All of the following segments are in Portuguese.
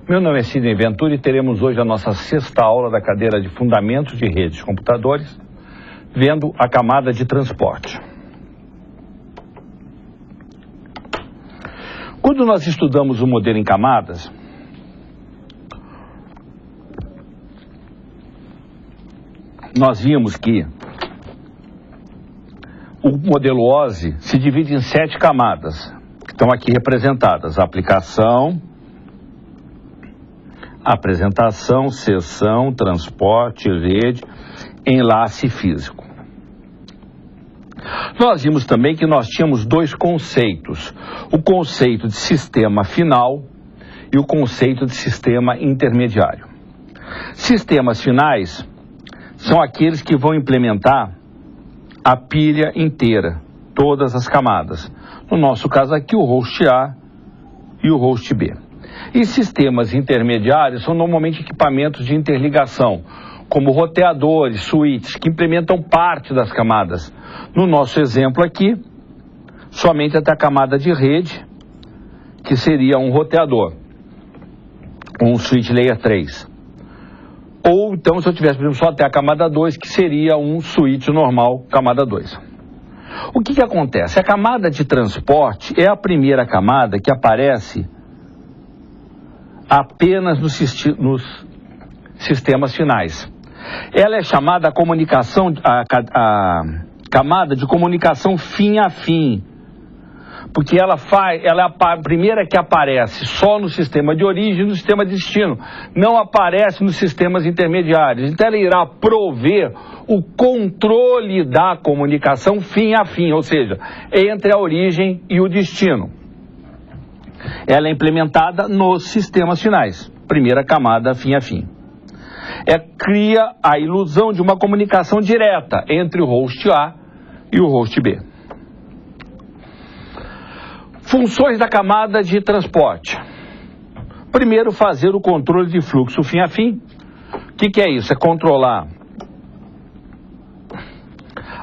Meu nome é Sidney Ventura e teremos hoje a nossa 6ª aula da cadeira de Fundamentos de Redes de Computadores, vendo a camada de transporte. Quando nós estudamos o modelo em camadas, nós vimos que o modelo OSI se divide em 7 camadas, que estão aqui representadas: aplicação, apresentação, seção, transporte, rede, enlace físico. Nós vimos também que nós tínhamos 2 conceitos: o conceito de sistema final e o conceito de sistema intermediário. Sistemas finais são aqueles que vão implementar a pilha inteira, todas as camadas. No nosso caso aqui, o host A e o host B. E sistemas intermediários são normalmente equipamentos de interligação, como roteadores, switches, que implementam parte das camadas. No nosso exemplo aqui, somente até a camada de rede, que seria um roteador, um switch layer 3. Ou então, se eu tivesse, por exemplo, só até a camada 2, que seria um switch normal, camada 2. O que acontece? A camada de transporte é a primeira camada que aparece apenas nos sistemas finais. Ela é chamada a camada de comunicação fim a fim, porque ela é a primeira que aparece só no sistema de origem e no sistema de destino, não aparece nos sistemas intermediários. Então ela irá prover o controle da comunicação fim a fim, ou seja, entre a origem e o destino. Ela é implementada nos sistemas finais, primeira camada fim a fim. Cria a ilusão de uma comunicação direta entre o host A e o host B. Funções da camada de transporte. Primeiro, fazer o controle de fluxo fim a fim. O que é isso? É controlar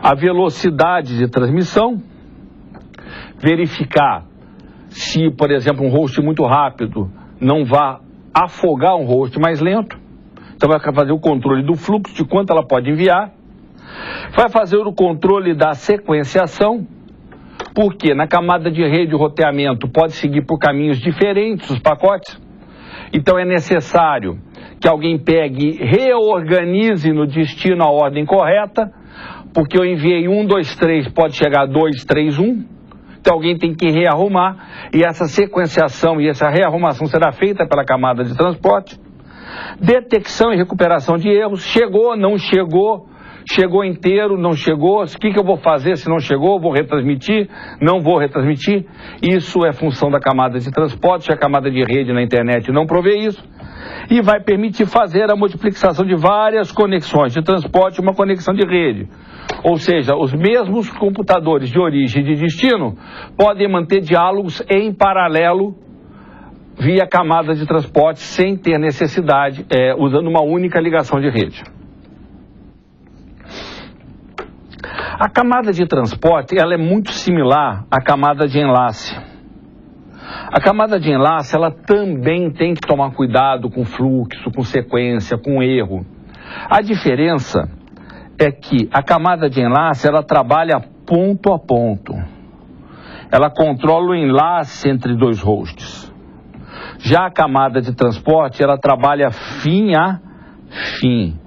a velocidade de transmissão, verificar se, por exemplo, um host muito rápido não vai afogar um host mais lento. Então vai fazer o controle do fluxo, de quanto ela pode enviar. Vai fazer o controle da sequenciação, porque na camada de rede o roteamento pode seguir por caminhos diferentes os pacotes. Então é necessário que alguém pegue e reorganize no destino a ordem correta, porque eu enviei 1, 2, 3, pode chegar a 2, 3, 1. Então alguém tem que rearrumar, e essa sequenciação e essa rearrumação será feita pela camada de transporte. Detecção e recuperação de erros: chegou, não chegou, chegou inteiro, não chegou, o que eu vou fazer se não chegou? Vou retransmitir? Não vou retransmitir? Isso é função da camada de transporte, a camada de rede na internet não provê isso, e vai permitir fazer a multiplicação de várias conexões de transporte, uma conexão de rede. Ou seja, os mesmos computadores de origem e de destino podem manter diálogos em paralelo via camada de transporte sem ter necessidade, usando uma única ligação de rede. A camada de transporte ela é muito similar à camada de enlace. A camada de enlace ela também tem que tomar cuidado com fluxo, com sequência, com erro. A diferença é que a camada de enlace ela trabalha ponto a ponto. Ela controla o enlace entre 2 hosts. Já a camada de transporte ela trabalha fim a fim.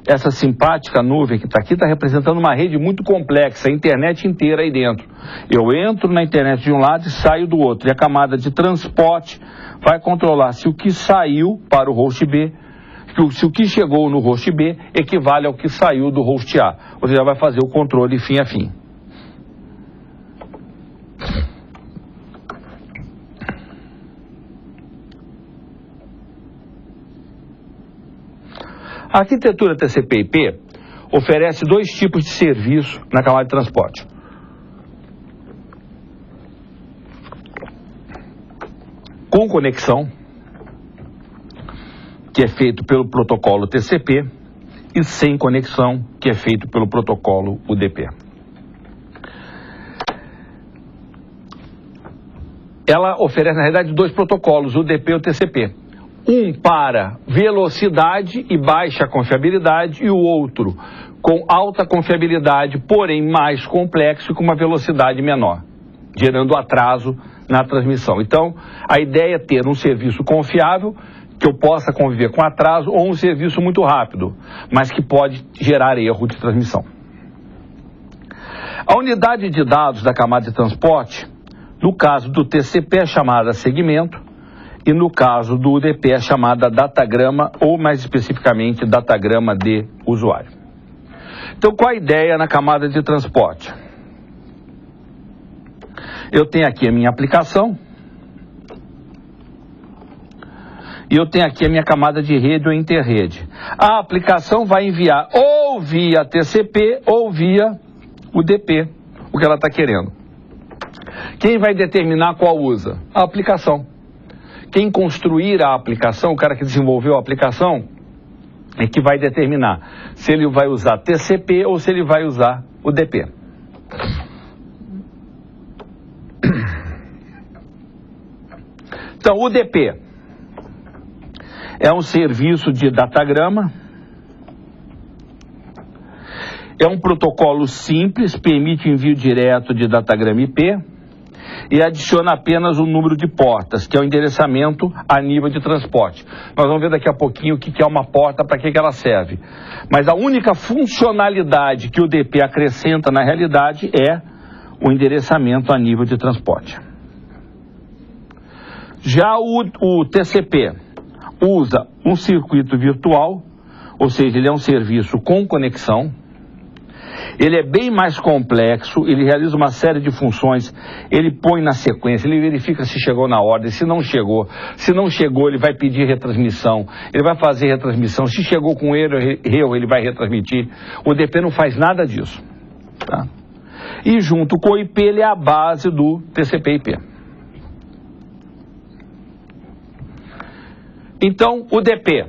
Essa simpática nuvem que está aqui está representando uma rede muito complexa, a internet inteira aí dentro. Eu entro na internet de um lado e saio do outro. E a camada de transporte vai controlar se o que saiu para o host B, se o que chegou no host B equivale ao que saiu do host A. Ou seja, vai fazer o controle fim a fim. A arquitetura TCP/IP oferece 2 tipos de serviço na camada de transporte. Com conexão, que é feito pelo protocolo TCP, e sem conexão, que é feito pelo protocolo UDP. Ela oferece, na realidade, 2 protocolos, o UDP e o TCP. Um para velocidade e baixa confiabilidade e o outro com alta confiabilidade, porém mais complexo e com uma velocidade menor, gerando atraso na transmissão. Então, a ideia é ter um serviço confiável, que eu possa conviver com atraso, ou um serviço muito rápido, mas que pode gerar erro de transmissão. A unidade de dados da camada de transporte, no caso do TCP é chamada segmento, e no caso do UDP é chamada datagrama, ou mais especificamente datagrama de usuário. Então, qual a ideia na camada de transporte? Eu tenho aqui a minha aplicação, e eu tenho aqui a minha camada de rede ou interrede. A aplicação vai enviar ou via TCP ou via UDP, o que ela está querendo. Quem vai determinar qual usa? A aplicação. Quem construir a aplicação, o cara que desenvolveu a aplicação, é que vai determinar se ele vai usar TCP ou se ele vai usar UDP. Então, o UDP é um serviço de datagrama, é um protocolo simples, permite envio direto de datagrama IP e adiciona apenas o número de portas, que é o endereçamento a nível de transporte. Nós vamos ver daqui a pouquinho o que é uma porta, para que ela serve. Mas a única funcionalidade que o UDP acrescenta na realidade é o endereçamento a nível de transporte. Já o TCP usa um circuito virtual, ou seja, ele é um serviço com conexão. Ele é bem mais complexo, ele realiza uma série de funções, ele põe na sequência, ele verifica se chegou na ordem, se não chegou, ele vai pedir retransmissão, ele vai fazer retransmissão, se chegou com erro, ele vai retransmitir. O UDP não faz nada disso. Tá? E junto com o IP, ele é a base do TCP/IP. Então, o UDP,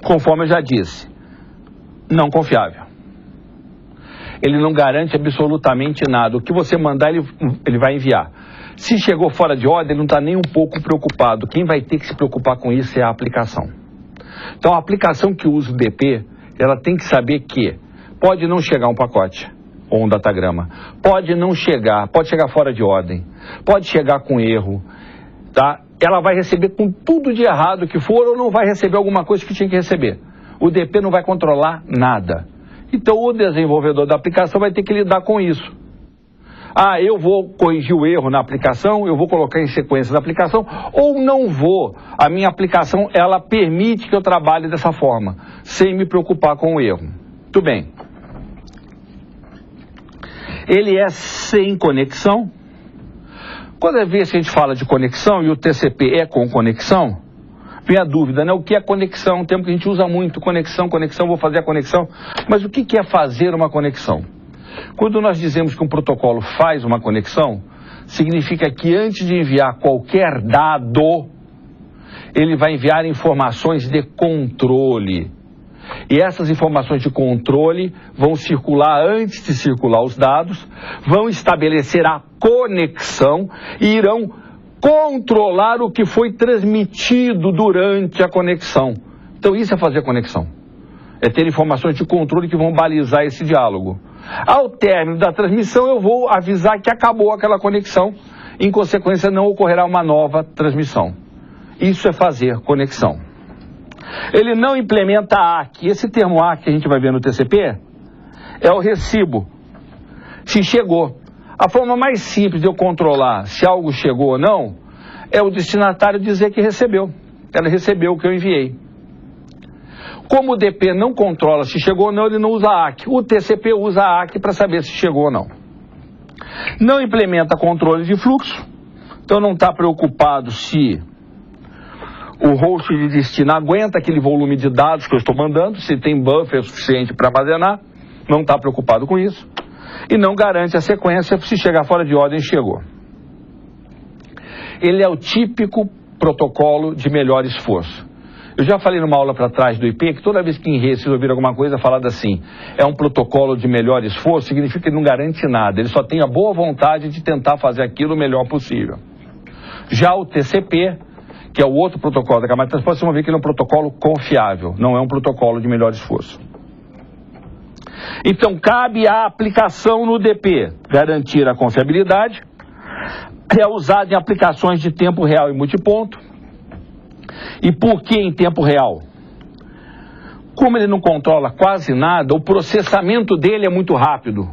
conforme eu já disse, não confiável. Ele não garante absolutamente nada. O que você mandar, ele vai enviar. Se chegou fora de ordem, ele não está nem um pouco preocupado. Quem vai ter que se preocupar com isso é a aplicação. Então, a aplicação que usa o DP, ela tem que saber que pode não chegar um pacote ou um datagrama. Pode não chegar, pode chegar fora de ordem. Pode chegar com erro, tá? Ela vai receber com tudo de errado que for ou não vai receber alguma coisa que tinha que receber. O DP não vai controlar nada. Então o desenvolvedor da aplicação vai ter que lidar com isso. Ah, eu vou corrigir o erro na aplicação, eu vou colocar em sequência da aplicação, ou não vou. A minha aplicação, ela permite que eu trabalhe dessa forma, sem me preocupar com o erro. Muito bem. Ele é sem conexão. Quando a gente fala de conexão e o TCP é com conexão, vem a dúvida, né? O que é conexão? Um termo que a gente usa muito, conexão, vou fazer a conexão. Mas o que é fazer uma conexão? Quando nós dizemos que um protocolo faz uma conexão, significa que antes de enviar qualquer dado, ele vai enviar informações de controle. E essas informações de controle vão circular antes de circular os dados, vão estabelecer a conexão e irão controlar o que foi transmitido durante a conexão. Então isso é fazer conexão. É ter informações de controle que vão balizar esse diálogo. Ao término da transmissão eu vou avisar que acabou aquela conexão. Em consequência não ocorrerá uma nova transmissão. Isso é fazer conexão. Ele não implementa ACK. Esse termo ACK que a gente vai ver no TCP é o recibo. Se chegou. A forma mais simples de eu controlar se algo chegou ou não é o destinatário dizer que recebeu. Ela recebeu o que eu enviei. Como o DP não controla se chegou ou não, ele não usa ACK. O TCP usa ACK para saber se chegou ou não. Não implementa controle de fluxo. Então não está preocupado se o host de destino aguenta aquele volume de dados que eu estou mandando, se tem buffer suficiente para armazenar. Não está preocupado com isso. E não garante a sequência, se chegar fora de ordem, chegou. Ele é o típico protocolo de melhor esforço. Eu já falei numa aula para trás do IP que toda vez que em rede vocês ouviram alguma coisa falada assim, é um protocolo de melhor esforço, significa que ele não garante nada, ele só tem a boa vontade de tentar fazer aquilo o melhor possível. Já o TCP, que é o outro protocolo da camada de transporte, vocês vão ver que ele é um protocolo confiável, não é um protocolo de melhor esforço. Então, cabe à aplicação no DP garantir a confiabilidade, é usado em aplicações de tempo real e multiponto. E por que em tempo real? Como ele não controla quase nada, o processamento dele é muito rápido.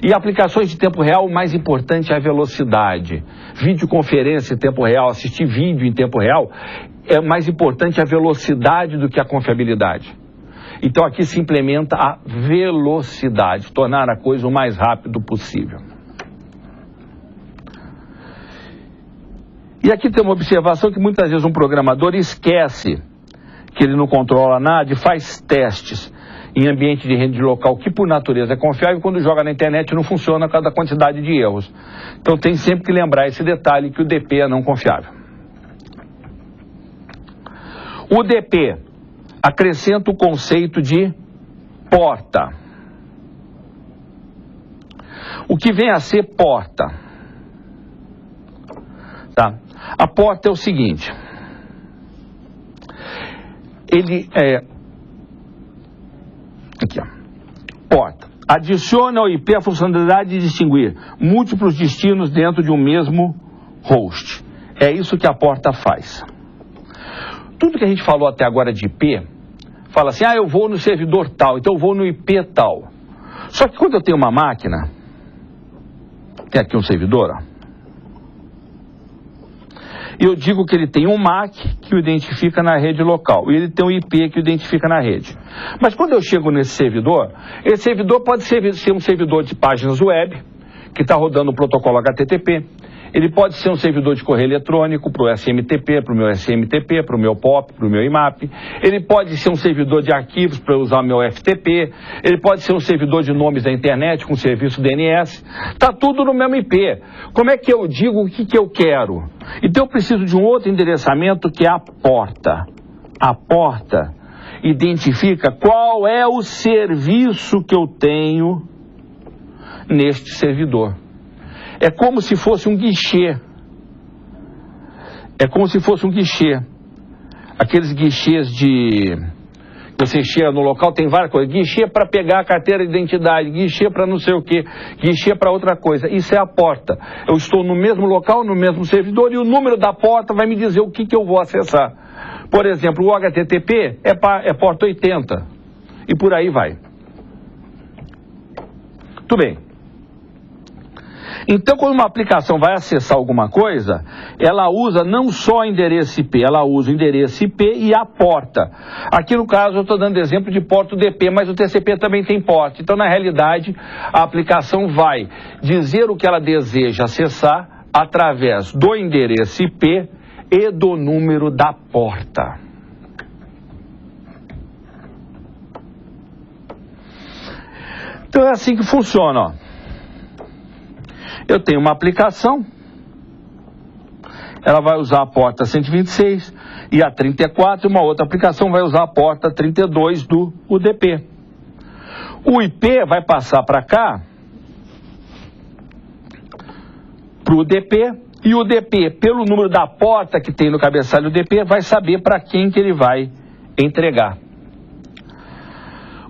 E aplicações de tempo real, o mais importante é a velocidade. Videoconferência em tempo real, assistir vídeo em tempo real, é mais importante a velocidade do que a confiabilidade. Então aqui se implementa a velocidade, tornar a coisa o mais rápido possível. E aqui tem uma observação que muitas vezes um programador esquece que ele não controla nada e faz testes em ambiente de rede local que por natureza é confiável, e quando joga na internet não funciona por causa da quantidade de erros. Então tem sempre que lembrar esse detalhe que o DP é não confiável. O DP acrescenta o conceito de porta. O que vem a ser porta? Tá? A porta é o seguinte. Ele é... Aqui, ó. Porta. Adiciona ao IP a funcionalidade de distinguir múltiplos destinos dentro de um mesmo host. É isso que a porta faz. Tudo que a gente falou até agora de IP, fala assim, eu vou no servidor tal, então eu vou no IP tal. Só que quando eu tenho uma máquina, tem aqui um servidor, ó. Eu digo que ele tem um MAC que o identifica na rede local e ele tem um IP que o identifica na rede. Mas quando eu chego nesse servidor, esse servidor pode ser um servidor de páginas web, que está rodando o protocolo HTTP. Ele pode ser um servidor de correio eletrônico para o SMTP, para o meu SMTP, para o meu POP, para o meu IMAP. Ele pode ser um servidor de arquivos para eu usar o meu FTP. Ele pode ser um servidor de nomes da internet com serviço DNS. Está tudo no mesmo IP. Como é que eu digo o que eu quero? Então eu preciso de um outro endereçamento que é a porta. A porta identifica qual é o serviço que eu tenho neste servidor. É como se fosse um guichê. É como se fosse um guichê. Aqueles guichês de... Você chega no local, tem várias coisas. Guichê para pegar a carteira de identidade, guichê para não sei o quê, guichê para outra coisa. Isso é a porta. Eu estou no mesmo local, no mesmo servidor, e o número da porta vai me dizer o que eu vou acessar. Por exemplo, o HTTP é porta 80. E por aí vai. Tudo bem. Então, quando uma aplicação vai acessar alguma coisa, ela usa não só o endereço IP, ela usa o endereço IP e a porta. Aqui no caso eu estou dando exemplo de porta UDP, mas o TCP também tem porta. Então, na realidade, a aplicação vai dizer o que ela deseja acessar através do endereço IP e do número da porta. Então, é assim que funciona, ó. Eu tenho uma aplicação, ela vai usar a porta 126 e a 34, e uma outra aplicação vai usar a porta 32 do UDP. O IP vai passar para cá, para o UDP, e o UDP, pelo número da porta que tem no cabeçalho do UDP, vai saber para quem que ele vai entregar.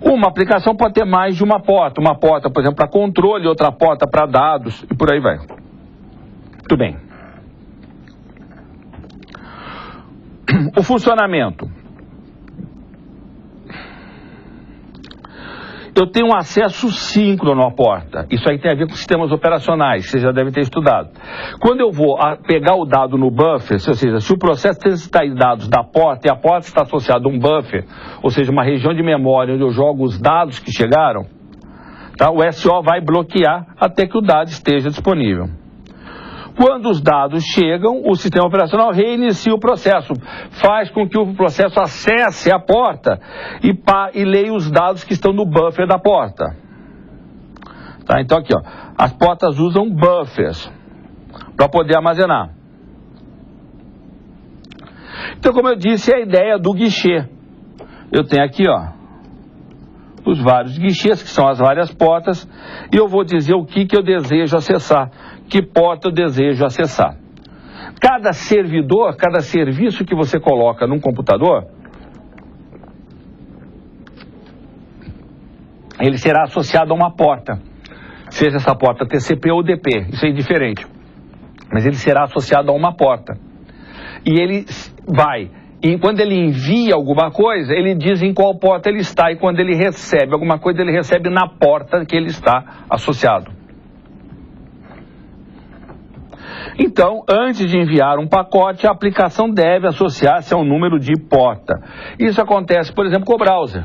Uma aplicação pode ter mais de uma porta, por exemplo, para controle, outra porta para dados, e por aí vai. Tudo bem. O funcionamento. Eu tenho um acesso síncrono à porta. Isso aí tem a ver com sistemas operacionais, vocês já devem ter estudado. Quando eu vou pegar o dado no buffer, ou seja, se o processo tem dados da porta e a porta está associada a um buffer, ou seja, uma região de memória onde eu jogo os dados que chegaram, tá? O SO vai bloquear até que o dado esteja disponível. Quando os dados chegam, o sistema operacional reinicia o processo, faz com que o processo acesse a porta e leia os dados que estão no buffer da porta. Tá? Então aqui, ó, as portas usam buffers para poder armazenar. Então, como eu disse, é a ideia do guichê. Eu tenho aqui, ó, os vários guichês, que são as várias portas, e eu vou dizer o que eu desejo acessar. Que porta eu desejo acessar. Cada servidor, cada serviço que você coloca num computador, ele será associado a uma porta, seja essa porta TCP ou DP, isso é indiferente, mas ele será associado a uma porta. E ele vai, e quando ele envia alguma coisa, ele diz em qual porta ele está, e quando ele recebe alguma coisa, ele recebe na porta que ele está associado. Então, antes de enviar um pacote, a aplicação deve associar-se a um número de porta. Isso acontece, por exemplo, com o browser.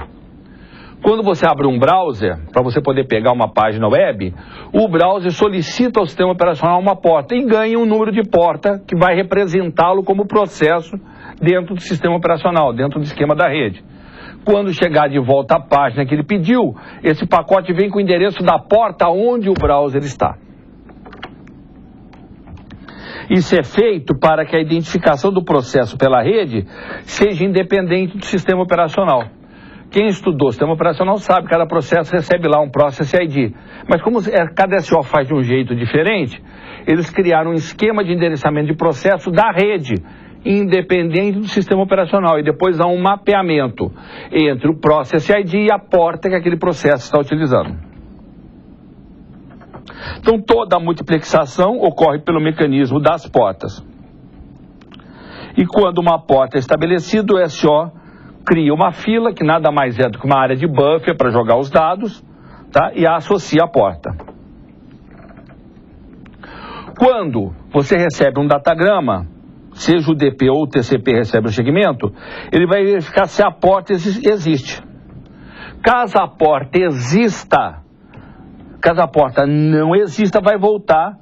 Quando você abre um browser, para você poder pegar uma página web, o browser solicita ao sistema operacional uma porta e ganha um número de porta que vai representá-lo como processo dentro do sistema operacional, dentro do esquema da rede. Quando chegar de volta à página que ele pediu, esse pacote vem com o endereço da porta onde o browser está. Isso é feito para que a identificação do processo pela rede seja independente do sistema operacional. Quem estudou sistema operacional sabe que cada processo recebe lá um Process ID. Mas como cada SO faz de um jeito diferente, eles criaram um esquema de endereçamento de processo da rede, independente do sistema operacional. E depois há um mapeamento entre o Process ID e a porta que aquele processo está utilizando. Então toda a multiplexação ocorre pelo mecanismo das portas. E quando uma porta é estabelecida, o SO cria uma fila, que nada mais é do que uma área de buffer para jogar os dados, tá? E a associa à porta. Quando você recebe um datagrama, seja o DP ou o TCP recebe um segmento, ele vai verificar se a porta existe. Caso a porta exista, caso a porta não exista, vai voltar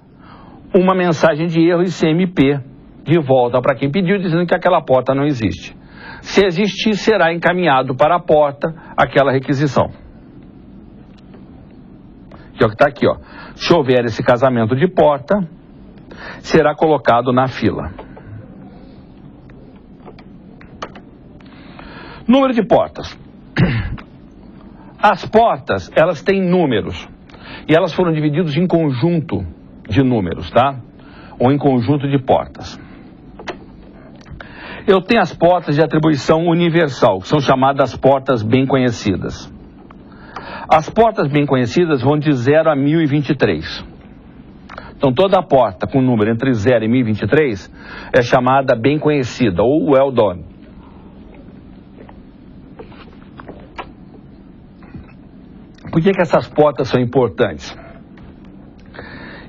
uma mensagem de erro ICMP de volta para quem pediu, dizendo que aquela porta não existe. Se existir, será encaminhado para a porta aquela requisição. Que é o que está aqui, ó. Se houver esse casamento de porta, será colocado na fila. Número de portas. As portas, elas têm números. E elas foram divididas em conjunto de números, tá? Ou em conjunto de portas. Eu tenho as portas de atribuição universal, que são chamadas portas bem conhecidas. As portas bem conhecidas vão de 0 a 1023. Então toda porta com número entre 0 e 1023 é chamada bem conhecida, ou well done. Por que essas portas são importantes?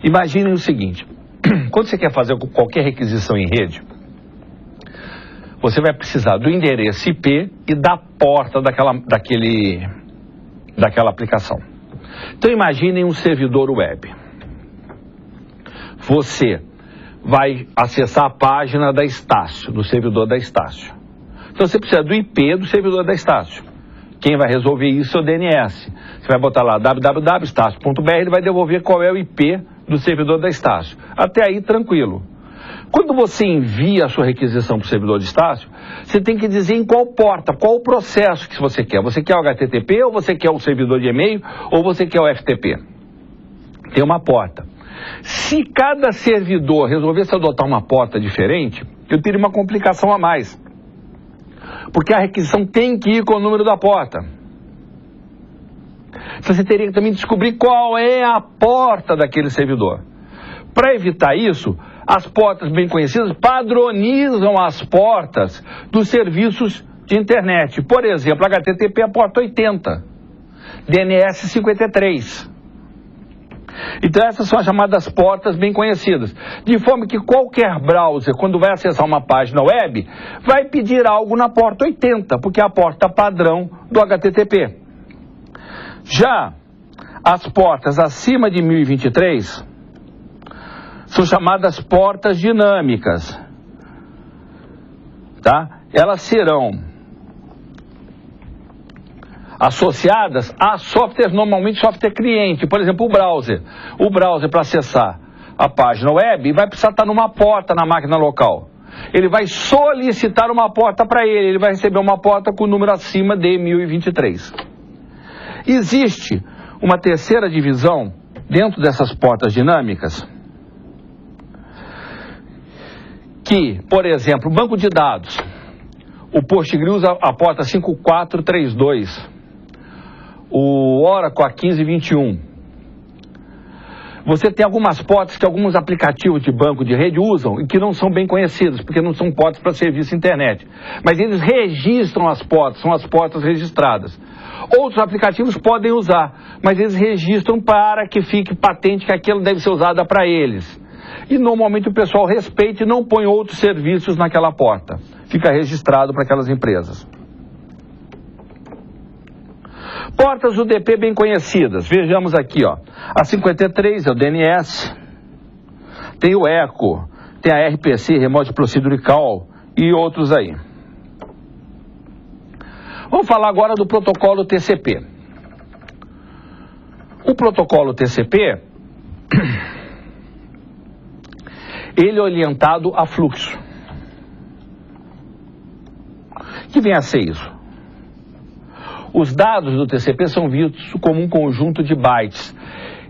Imaginem o seguinte, quando você quer fazer qualquer requisição em rede, você vai precisar do endereço IP e da porta daquela aplicação. Então imaginem um servidor web. Você vai acessar a página da Estácio, do servidor da Estácio. Então você precisa do IP do servidor da Estácio. Quem vai resolver isso é o DNS. Você vai botar lá www.estácio.br, ele vai devolver qual é o IP do servidor da Estácio. Até aí, tranquilo. Quando você envia a sua requisição para o servidor de Estácio, você tem que dizer em qual porta, qual o processo que você quer. Você quer o HTTP, ou você quer o servidor de e-mail, ou você quer o FTP. Tem uma porta. Se cada servidor resolvesse adotar uma porta diferente, eu teria uma complicação a mais. Porque a requisição tem que ir com o número da porta. Você teria que também descobrir qual é a porta daquele servidor. Para evitar isso, as portas bem conhecidas padronizam as portas dos serviços de internet. Por exemplo, HTTP é a porta 80, DNS 53. Então essas são as chamadas portas bem conhecidas. De forma que qualquer browser, quando vai acessar uma página web, vai pedir algo na porta 80, porque é a porta padrão do HTTP. Já as portas acima de 1023 são chamadas portas dinâmicas, tá? Elas serão associadas a softwares, normalmente software cliente, por exemplo, o browser. O browser, para acessar a página web, vai precisar estar numa porta na máquina local. Ele vai solicitar uma porta para ele vai receber uma porta com o número acima de 1023. Existe uma terceira divisão dentro dessas portas dinâmicas, que, por exemplo, banco de dados, o Postgre usa a porta 5432, o Oracle a 1521. Você tem algumas portas que alguns aplicativos de banco de rede usam e que não são bem conhecidas, porque não são portas para serviço internet. Mas eles registram as portas, são as portas registradas. Outros aplicativos podem usar, mas eles registram para que fique patente que aquilo deve ser usado para eles. E normalmente o pessoal respeita e não põe outros serviços naquela porta. Fica registrado para aquelas empresas. Portas UDP bem conhecidas. Vejamos aqui, ó. A 53 é o DNS. Tem o ECO. Tem a RPC, Remote Procedure Call. E outros aí. Vamos falar agora do protocolo TCP. O protocolo TCP, ele é orientado a fluxo. O que vem a ser isso? Os dados do TCP são vistos como um conjunto de bytes.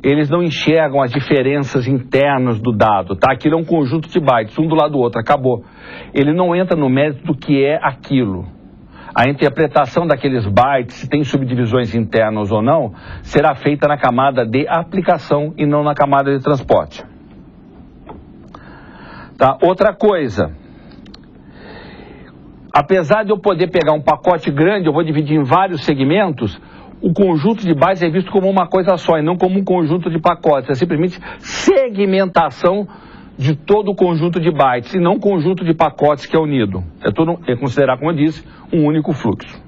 Eles não enxergam as diferenças internas do dado, tá? Aquilo é um conjunto de bytes, um do lado do outro, acabou. Ele não entra no mérito do que é aquilo. A interpretação daqueles bytes, se tem subdivisões internas ou não, será feita na camada de aplicação e não na camada de transporte. Tá? Outra coisa, apesar de eu poder pegar um pacote grande, eu vou dividir em vários segmentos, o conjunto de bytes é visto como uma coisa só e não como um conjunto de pacotes. É simplesmente segmentação de todo o conjunto de bytes e não conjunto de pacotes que é unido. É considerar, como eu disse, um único fluxo.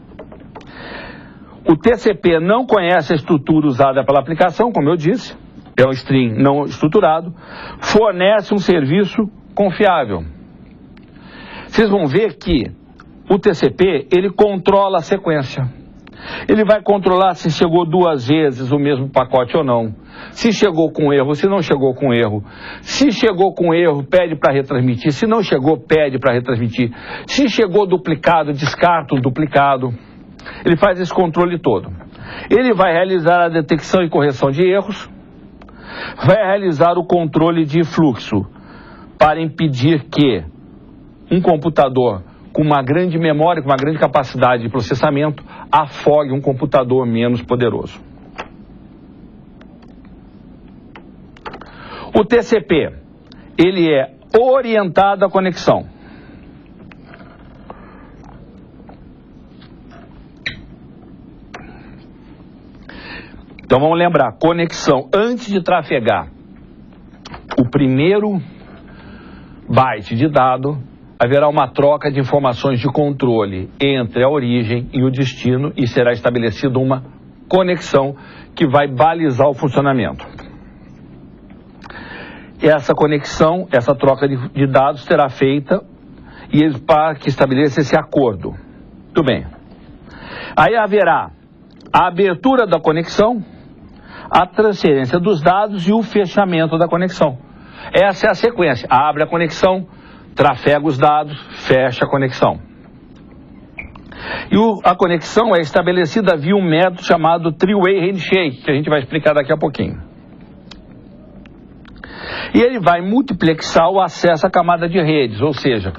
O TCP não conhece a estrutura usada pela aplicação, como eu disse, é um string não estruturado, fornece um serviço confiável. Vocês vão ver que o TCP, ele controla a sequência. Ele vai controlar se chegou 2 vezes o mesmo pacote ou não. Se chegou com erro, se não chegou com erro. Se chegou com erro, pede para retransmitir. Se não chegou, pede para retransmitir. Se chegou duplicado, descarta o duplicado. Ele faz esse controle todo. Ele vai realizar a detecção e correção de erros. Vai realizar o controle de fluxo para impedir que um computador com uma grande memória, com uma grande capacidade de processamento, afogue um computador menos poderoso. O TCP, ele é orientado à conexão. Então vamos lembrar, conexão, antes de trafegar o primeiro byte de dado, haverá uma troca de informações de controle entre a origem e o destino e será estabelecida uma conexão que vai balizar o funcionamento. Essa conexão, essa troca de dados será feita e para que estabeleça esse acordo. Muito bem. Aí haverá a abertura da conexão, a transferência dos dados e o fechamento da conexão. Essa é a sequência. Abre a conexão, trafega os dados, fecha a conexão. E a conexão é estabelecida via um método chamado Three-Way Handshake, que a gente vai explicar daqui a pouquinho. E ele vai multiplexar o acesso à camada de redes, ou seja,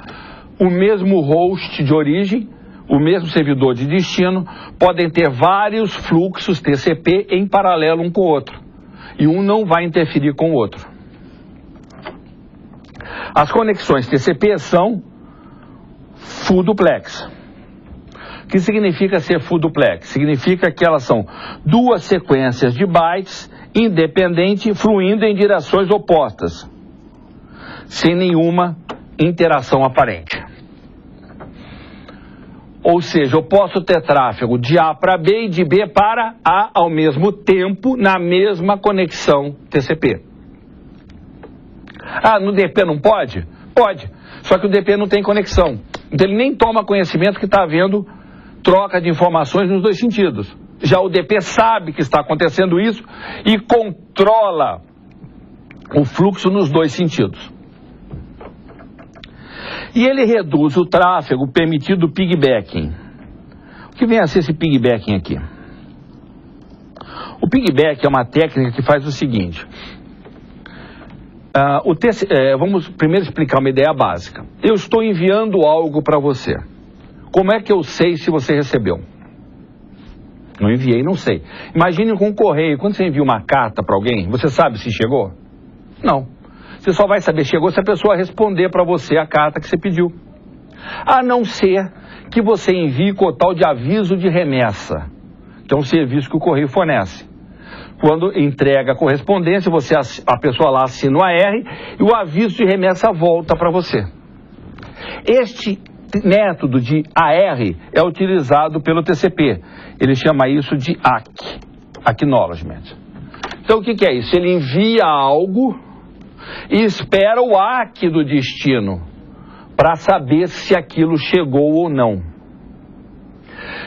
o mesmo host de origem, o mesmo servidor de destino, podem ter vários fluxos TCP em paralelo um com o outro. E um não vai interferir com o outro. As conexões TCP são full duplex. O que significa ser full duplex? Significa que elas são 2 sequências de bytes independentes fluindo em direções opostas, sem nenhuma interação aparente. Ou seja, eu posso ter tráfego de A para B e de B para A ao mesmo tempo na mesma conexão TCP. Ah, no DP não pode? Pode. Só que o DP não tem conexão. Então ele nem toma conhecimento que está havendo troca de informações nos 2 sentidos. Já o DP sabe que está acontecendo isso e controla o fluxo nos 2 sentidos. E ele reduz o tráfego permitido piggybacking. O que vem a ser esse piggybacking aqui? O piggyback é uma técnica que faz o seguinte. Vamos primeiro explicar uma ideia básica. Eu estou enviando algo para você. Como é que eu sei se você recebeu? Não enviei, não sei. Imagine com um correio, quando você envia uma carta para alguém, você sabe se chegou? Não. Você só vai saber se chegou se a pessoa responder para você a carta que você pediu. A não ser que você envie com o tal de aviso de remessa, que é um serviço que o correio fornece. Quando entrega a correspondência, a pessoa lá assina o AR e o aviso de remessa volta para você. Este método de AR é utilizado pelo TCP. Ele chama isso de ACK, Acknowledgement. Então o que é isso? Ele envia algo e espera o ACK do destino para saber se aquilo chegou ou não.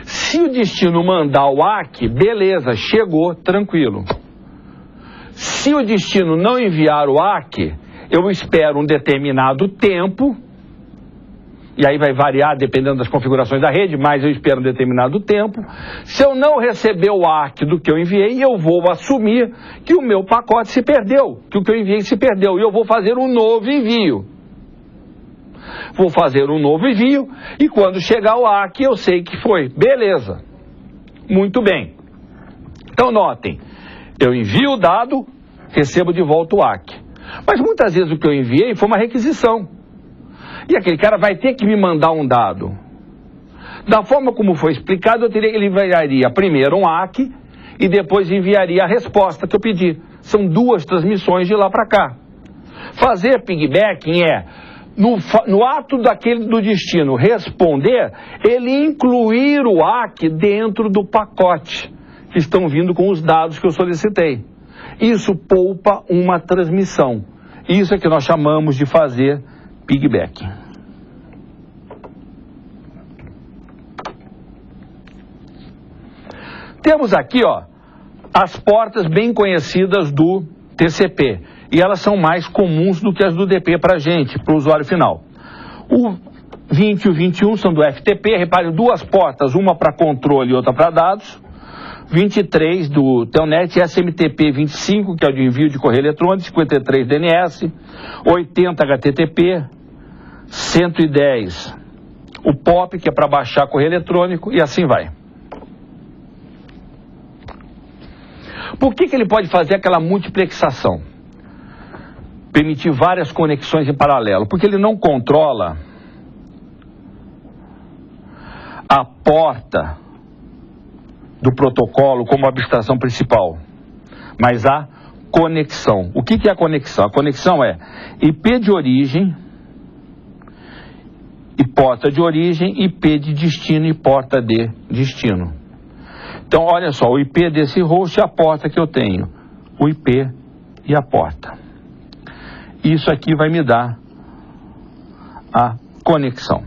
Se o destino mandar o ACK, beleza, chegou, tranquilo. Se o destino não enviar o ACK, eu espero um determinado tempo, e aí vai variar dependendo das configurações da rede, mas eu espero um determinado tempo. Se eu não receber o ACK do que eu enviei, eu vou assumir que o meu pacote se perdeu, que o que eu enviei se perdeu, e eu vou fazer um novo envio. Vou fazer um novo envio e quando chegar o ACK eu sei que foi. Beleza. Muito bem. Então notem, eu envio o dado, recebo de volta o ACK. Mas muitas vezes o que eu enviei foi uma requisição. E aquele cara vai ter que me mandar um dado. Da forma como foi explicado, ele enviaria primeiro um ACK e depois enviaria a resposta que eu pedi. São duas transmissões de lá para cá. Fazer piggybacking no ato do destino responder, ele incluir o ACK dentro do pacote que estão vindo com os dados que eu solicitei. Isso poupa uma transmissão. Isso é que nós chamamos de fazer piggybacking. Temos aqui, as portas bem conhecidas do TCP. E elas são mais comuns do que as do DP para a gente, para o usuário final. O 20 e o 21 são do FTP, reparem, duas portas, uma para controle e outra para dados. 23 do Telnet, SMTP 25, que é o de envio de correio eletrônico, 53 DNS, 80 HTTP, 110 o POP, que é para baixar correio eletrônico, e assim vai. Por que ele pode fazer aquela multiplexação? Permitir várias conexões em paralelo, porque ele não controla a porta do protocolo como abstração principal, mas a conexão. O que é a conexão? A conexão é IP de origem e porta de origem, IP de destino e porta de destino. Então, olha só, o IP desse host é a porta que eu tenho, o IP e a porta. Isso aqui vai me dar a conexão.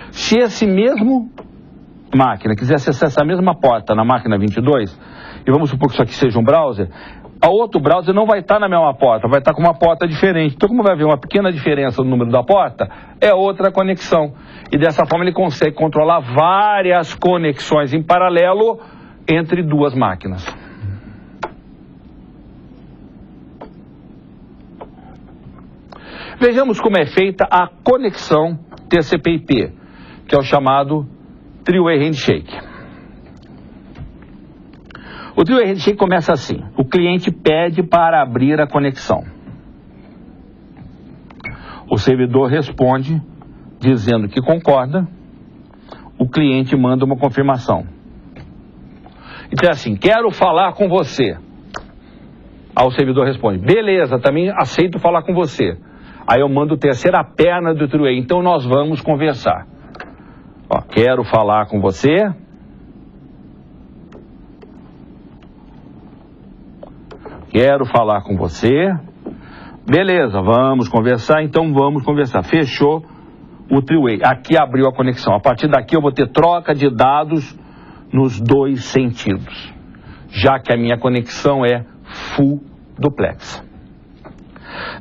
Se esse mesmo máquina quisesse acessar essa mesma porta na máquina 22, e vamos supor que isso aqui seja um browser, a outro browser não vai estar na mesma porta, vai estar com uma porta diferente. Então, como vai haver uma pequena diferença no número da porta, é outra conexão. E dessa forma ele consegue controlar várias conexões em paralelo entre duas máquinas. Vejamos como é feita a conexão TCP/IP, que é o chamado Three-Way Handshake. O Three-Way Handshake começa assim: o cliente pede para abrir a conexão. O servidor responde dizendo que concorda, o cliente manda uma confirmação. Então é assim: quero falar com você. Aí o servidor responde: beleza, também aceito falar com você. Aí eu mando terceira perna do Three-Way, então nós vamos conversar. Quero falar com você. Quero falar com você. Beleza, vamos conversar, então vamos conversar. Fechou o Three-Way. Aqui abriu a conexão. A partir daqui eu vou ter troca de dados nos dois sentidos, já que a minha conexão é full duplex.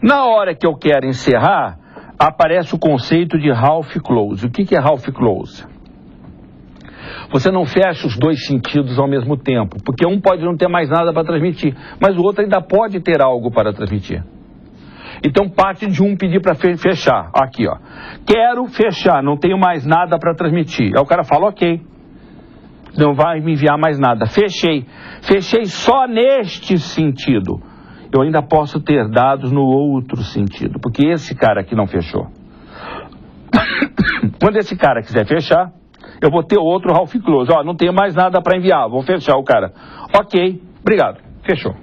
Na hora que eu quero encerrar, aparece o conceito de half close. O que é half close? Você não fecha os dois sentidos ao mesmo tempo, porque um pode não ter mais nada para transmitir, mas o outro ainda pode ter algo para transmitir. Então parte de um pedir para fechar. Aqui, ó. Quero fechar, não tenho mais nada para transmitir. Aí o cara fala, ok. Não vai me enviar mais nada. Fechei. Fechei só neste sentido. Eu ainda posso ter dados no outro sentido, porque esse cara aqui não fechou. Quando esse cara quiser fechar, eu vou ter outro Ralph Close. Ó, não tenho mais nada para enviar, vou fechar o cara. Ok, obrigado, fechou.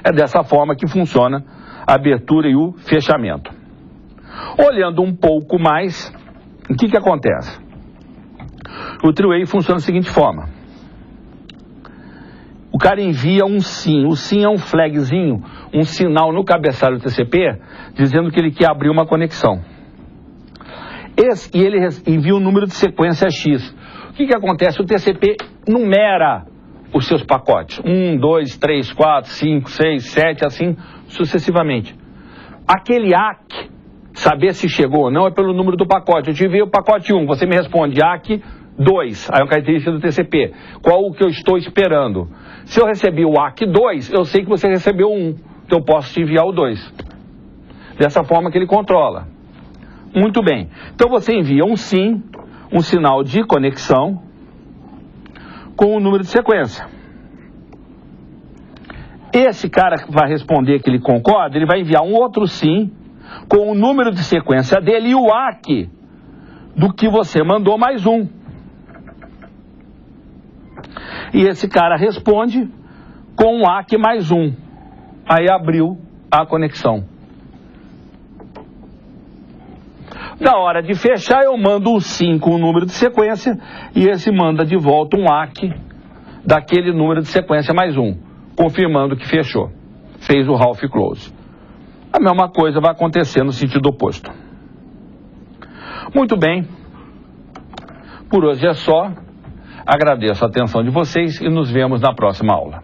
É dessa forma que funciona a abertura e o fechamento. Olhando um pouco mais, o que acontece? O three-way funciona da seguinte forma. O cara envia um SYN. O SYN é um flagzinho, um sinal no cabeçalho do TCP, dizendo que ele quer abrir uma conexão. E ele envia um número de sequência X. O que acontece? O TCP numera os seus pacotes. 1, 2, 3, 4, 5, 6, 7, assim sucessivamente. Aquele ACK, saber se chegou ou não, é pelo número do pacote. Eu te enviei o pacote 1, você me responde ACK 2, aí é uma característica do TCP. Qual o que eu estou esperando? Se eu recebi o ACK 2, eu sei que você recebeu 1, então eu posso te enviar o 2. Dessa forma que ele controla. Muito bem. Então você envia um SYN, um sinal de conexão, com o número de sequência. Esse cara que vai responder que ele concorda, ele vai enviar um outro SYN, com o número de sequência dele e o ACK do que você mandou mais um. E esse cara responde com um ACK mais um. Aí abriu a conexão. Na hora de fechar, eu mando o SYN com o número de sequência e esse manda de volta um ACK daquele número de sequência mais um, confirmando que fechou. Fez o Ralph Close. A mesma coisa vai acontecer no sentido oposto. Muito bem. Por hoje é só. Agradeço a atenção de vocês e nos vemos na próxima aula.